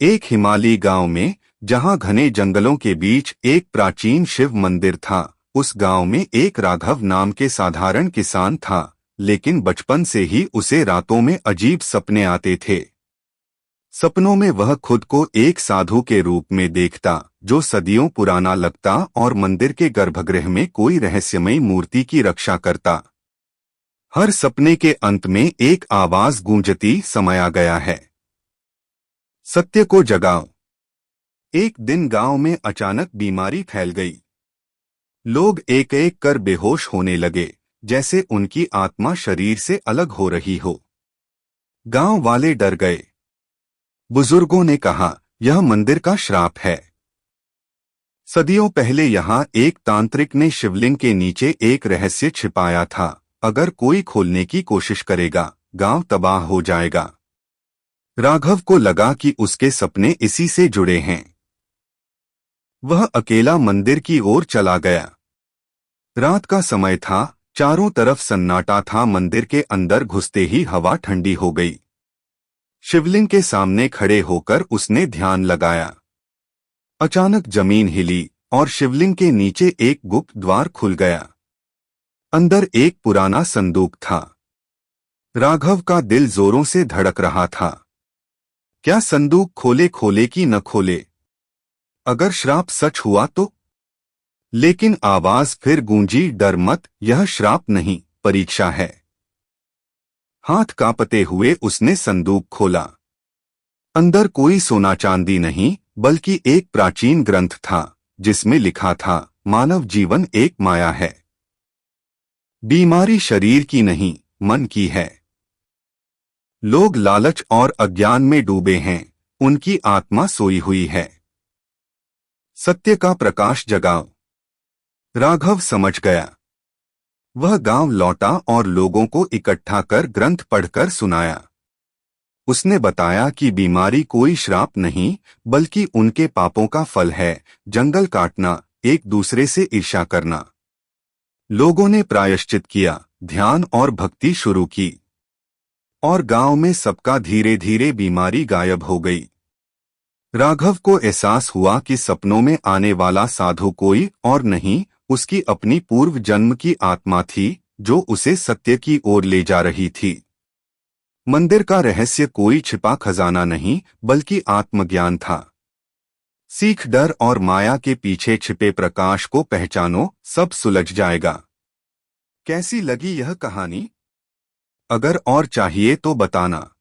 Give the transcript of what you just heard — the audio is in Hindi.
एक हिमालयी गांव में, जहां घने जंगलों के बीच एक प्राचीन शिव मंदिर था, उस गांव में एक राघव नाम के साधारण किसान था, लेकिन बचपन से ही उसे रातों में अजीब सपने आते थे। सपनों में वह खुद को एक साधु के रूप में देखता, जो सदियों पुराना लगता और मंदिर के गर्भगृह में कोई रहस्यमयी मूर्ति की रक्षा करता। हर सपने के अंत में एक आवाज गूंजती, समय आ गया है, सत्य को जगाओ। एक दिन गांव में अचानक बीमारी फैल गई। लोग एक एक कर बेहोश होने लगे, जैसे उनकी आत्मा शरीर से अलग हो रही हो। गांव वाले डर गए। बुजुर्गों ने कहा, यह मंदिर का श्राप है। सदियों पहले यहाँ एक तांत्रिक ने शिवलिंग के नीचे एक रहस्य छिपाया था। अगर कोई खोलने की कोशिश करेगा, गांव तबाह हो जाएगा। राघव को लगा कि उसके सपने इसी से जुड़े हैं। वह अकेला मंदिर की ओर चला गया। रात का समय था, चारों तरफ सन्नाटा था। मंदिर के अंदर घुसते ही हवा ठंडी हो गई। शिवलिंग के सामने खड़े होकर उसने ध्यान लगाया। अचानक जमीन हिली और शिवलिंग के नीचे एक गुप्त द्वार खुल गया। अंदर एक पुराना संदूक था। राघव का दिल जोरों से धड़क रहा था। क्या संदूक खोले कि न खोले? अगर श्राप सच हुआ तो? लेकिन आवाज फिर गूंजी, डर मत, यह श्राप नहीं, परीक्षा है। हाथ कांपते हुए उसने संदूक खोला। अंदर कोई सोना चांदी नहीं, बल्कि एक प्राचीन ग्रंथ था, जिसमें लिखा था, मानव जीवन एक माया है। बीमारी शरीर की नहीं, मन की है। लोग लालच और अज्ञान में डूबे हैं, उनकी आत्मा सोई हुई है। सत्य का प्रकाश जगाओ। राघव समझ गया। वह गांव लौटा और लोगों को इकट्ठा कर ग्रंथ पढ़कर सुनाया। उसने बताया कि बीमारी कोई श्राप नहीं, बल्कि उनके पापों का फल है। जंगल काटना, एक दूसरे से ईर्ष्या करना। लोगों ने प्रायश्चित किया, ध्यान और भक्ति शुरू की, और गांव में सबका धीरे धीरे बीमारी गायब हो गई। राघव को एहसास हुआ कि सपनों में आने वाला साधु कोई और नहीं, उसकी अपनी पूर्व जन्म की आत्मा थी, जो उसे सत्य की ओर ले जा रही थी। मंदिर का रहस्य कोई छिपा खजाना नहीं, बल्कि आत्मज्ञान था। सीख, डर और माया के पीछे छिपे प्रकाश को पहचानो, सब सुलझ जाएगा। कैसी लगी यह कहानी? अगर और चाहिए तो बताना।